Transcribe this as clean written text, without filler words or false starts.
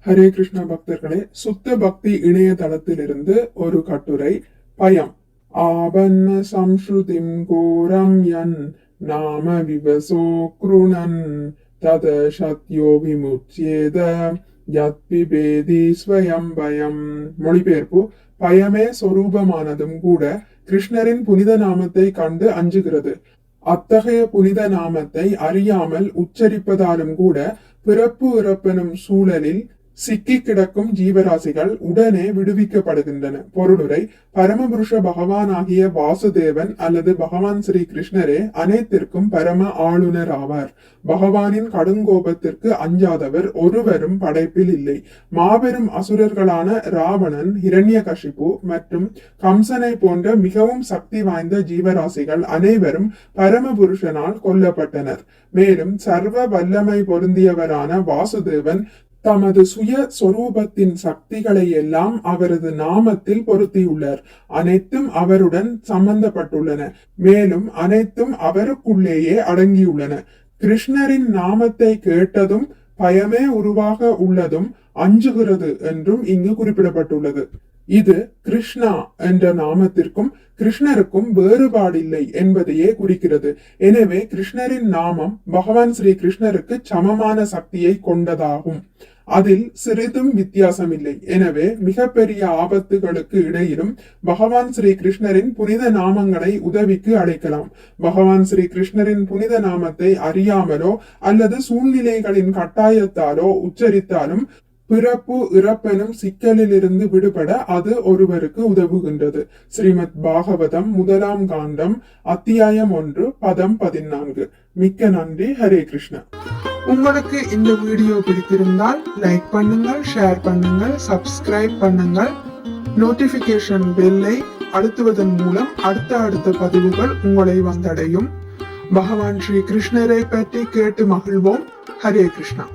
ஹரே கிருஷ்ணா பக்தர்களே, சுத்த பக்தி இணையதளத்திலிருந்து ஒரு கட்டுரை. பயம். ஆபன்ன சம்ஸ்ருதிம் கோரம் யன் நாம விவசோ க்ருணன் தத சத்யோ விமுச்யேத யத் பிபேதி ஸ்வயம் பயம். மொழிபெயர்ப்பு: பயமே சொரூபமானதும் கூட கிருஷ்ணரின் புனித நாமத்தை கண்டு அஞ்சுகிறது. அத்தகைய புனித நாமத்தை அறியாமல் உச்சரிப்பதாலும் கூட பிறப்பு இறப்பெனும் சூழலில் சிக்கி கிடக்கும் ஜீவராசிகள் உடனே விடுவிக்கப்படுகின்றன. பொருளுரை: பரமபுருஷ பகவான் ஆகிய வாசுதேவன் அல்லது பகவான் ஸ்ரீ கிருஷ்ணரே அனைத்திற்கும் பரம ஆளுநர் ஆவார். பகவானின் கடுங்கோபத்திற்கு அஞ்சாதவர் ஒருவரும் படைப்பில் இல்லை. மாபெரும் அசுரர்களான ராவணன், ஹிரண்யகசிபு மற்றும் கம்சனை போன்ற மிகவும் சக்தி வாய்ந்த ஜீவராசிகள் அனைவரும் பரமபுருஷனால் கொல்லப்பட்டனர். மேலும் சர்வ வல்லமை பொருந்தியவரான வாசுதேவன் தமது சுய சொரூபத்தின் சக்திகளை எல்லாம் அவரது நாமத்தில் பொருத்தியுள்ளார். அனைத்தும் அவருடன் சம்பந்தப்பட்டுள்ளன, மேலும் அனைத்தும் அவருக்குள்ளேயே அடங்கியுள்ளன. கிருஷ்ணரின் நாமத்தை கேட்டதும் பயமே உருவாக உள்ளதும் அஞ்சுகிறது என்றும் இங்கு குறிப்பிடப்பட்டுள்ளது. இது கிருஷ்ணா என்ற நாமத்திற்கும் கிருஷ்ணருக்கும் வேறுபாடில்லை என்பதையே குறிக்கிறது. எனவே கிருஷ்ணரின் நாமம் பகவான் ஸ்ரீ கிருஷ்ணருக்கு சமமான சக்தியை கொண்டதாகும். அதில் சிறிதும் வித்தியாசமில்லை. எனவே மிகப்பெரிய ஆபத்துகளுக்கு இடையிலும் பகவான் ஸ்ரீ கிருஷ்ணரின் புனித நாமங்களை உதவிக்கு அழைக்கலாம். பகவான் ஸ்ரீ கிருஷ்ணரின் புனித நாமத்தை அறியாமலோ அல்லது சூழ்நிலைகளின் கட்டாயத்தாலோ உச்சரித்தாலும் பிறப்பு இறப்பெனும் சிக்கலில் இருந்து விடுபட அது ஒருவருக்கு உதவுகின்றது. ஸ்ரீமத் பாகவதம் 1ஆம் காண்டம் அத்தியாயம் 1 பதம் 14. மிக்க நன்றி. ஹரே கிருஷ்ணா. உங்களுக்கு இந்த வீடியோ பிடித்திருந்தால் லைக் பண்ணுங்கள், ஷேர் பண்ணுங்கள், சப்ஸ்கிரைப் பண்ணுங்கள். நோட்டிபிகேஷன் பெல்லை அழுத்துவதன் மூலம் அடுத்த பதிவுகள் உங்களை வந்தடையும். பகவான் ஸ்ரீ கிருஷ்ணரை பற்றி கேட்டு மகிழ்வோம். ஹரே கிருஷ்ணா.